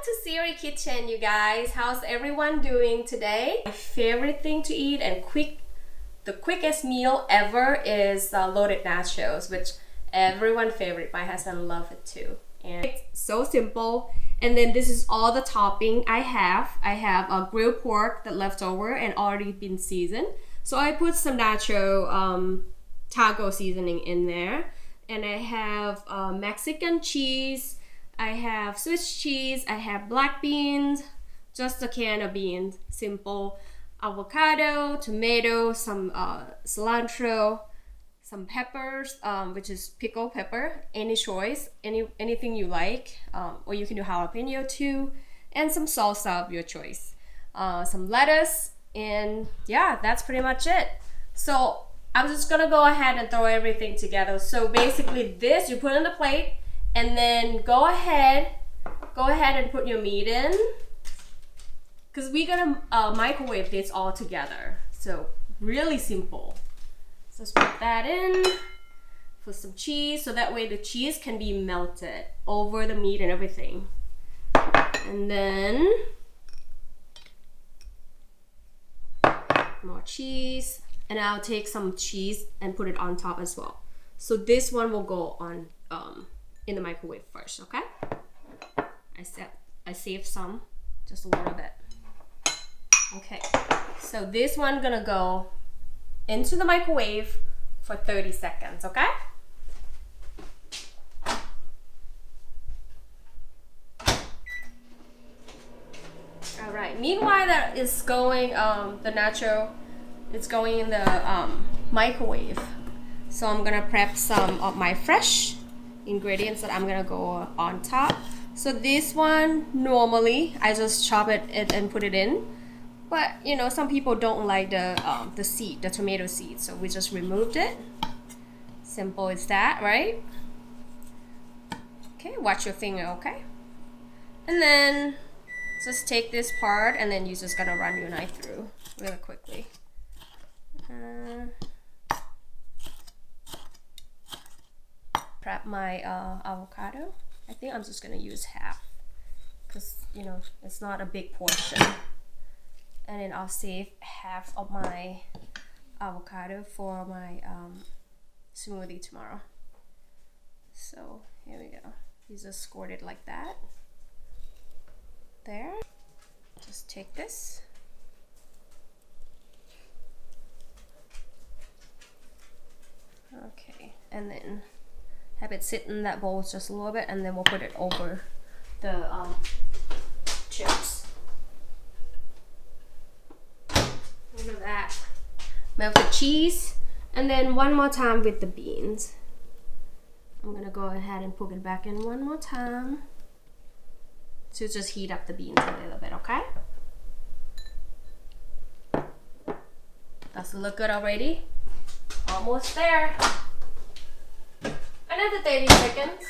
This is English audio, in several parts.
to Siri Kitchen, you guys. How's everyone doing today? My favorite thing to eat and the quickest meal ever is loaded nachos, which everyone favorite. My husband loves it too. And it's so simple. And then this is all the topping I have. I have a grilled pork that left over and already been seasoned. So I put some nacho taco seasoning in there. And I have Mexican cheese. I have Swiss cheese, I have black beans, just a can of beans, simple, avocado, tomato, some cilantro, some peppers, which is pickled pepper, any choice, anything you like, or you can do jalapeno too, and some salsa of your choice, some lettuce, and yeah, that's pretty much it. So I'm just gonna go ahead and throw everything together. So basically this, you put on the plate, and then go ahead and put your meat in, because we're gonna microwave this all together. So really simple. So just put that in, put some cheese, so that way the cheese can be melted over the meat and everything. And then more cheese, and I'll take some cheese and put it on top as well. So this one will go on in the microwave first, okay? I saved some, just a little bit. Okay, so this one gonna go into the microwave for 30 seconds, okay? All right, meanwhile that is going, the nacho, it's going in the microwave. So I'm gonna prep some of my fresh ingredients that I'm gonna go on top. So this one, normally I just chop it and put it in, but you know, some people don't like the seed, the tomato seed, so we just removed it. Simple as that, right? Okay, watch your finger, okay? And then just take this part, and then you're just gonna run your knife through really quickly. Prep my avocado. I think I'm just gonna use half, because you know it's not a big portion. And then I'll save half of my avocado for my smoothie tomorrow. So here we go. You just squirt it like that. There. Just take this. Okay, and then have it sit in that bowl just a little bit, and then we'll put it over the chips. Over that. Melt the cheese, and then one more time with the beans. I'm gonna go ahead and put it back in one more time to just heat up the beans a little bit, okay? Does it look good already? Almost there. Another 30 seconds.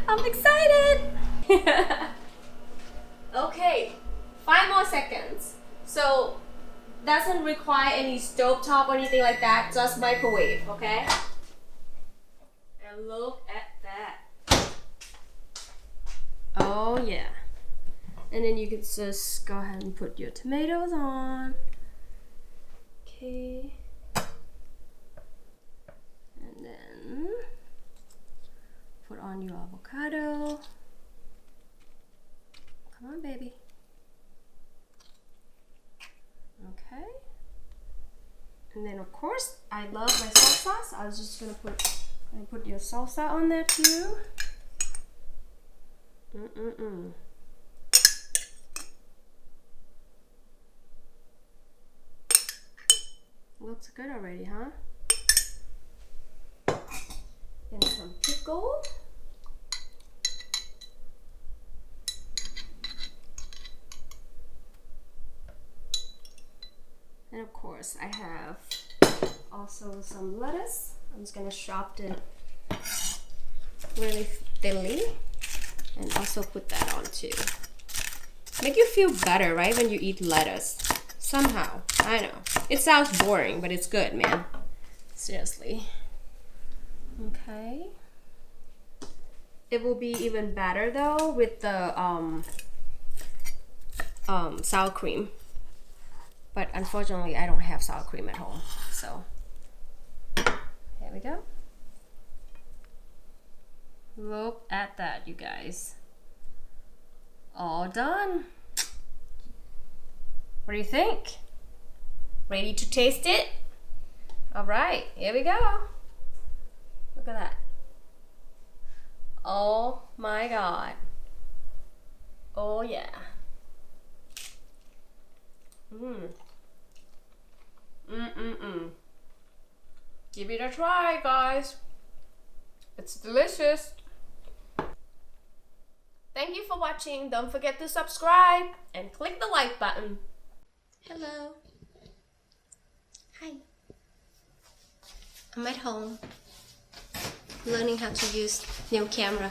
I'm excited. Okay, 5 more seconds. So doesn't require any stovetop or anything like that, just microwave, okay? And look at that. Oh yeah. And then you can just go ahead and put your tomatoes on. Okay. And then put on your avocado. Come on, baby. Okay. And then of course, I love my salsa, so I was just gonna put your salsa on there too. Looks good already, huh? And some pickle. And of course, I have also some lettuce. I'm just gonna chop it really thinly, and also put that on too. Make you feel better, right, when you eat lettuce. Somehow, I know. It sounds boring, but it's good, man. Seriously. Okay. It will be even better though with the sour cream. But unfortunately, I don't have sour cream at home. So here we go. Look at that, you guys. All done. What do you think? Ready to taste it? All right, here we go. Look at that. Oh my God. Oh yeah. Give it a try, guys. It's delicious. Thank you for watching. Don't forget to subscribe and click the like button. Hello. Hi. I'm at home learning how to use new camera.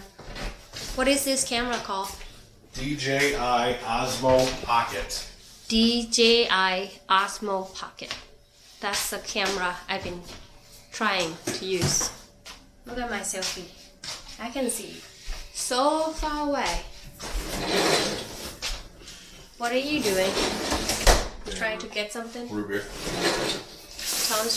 What is this camera called? DJI Osmo Pocket. DJI Osmo Pocket. That's the camera I've been trying to use. Look at my selfie. I can see so far away. What are you doing? Trying to get something? Ruby. Sounds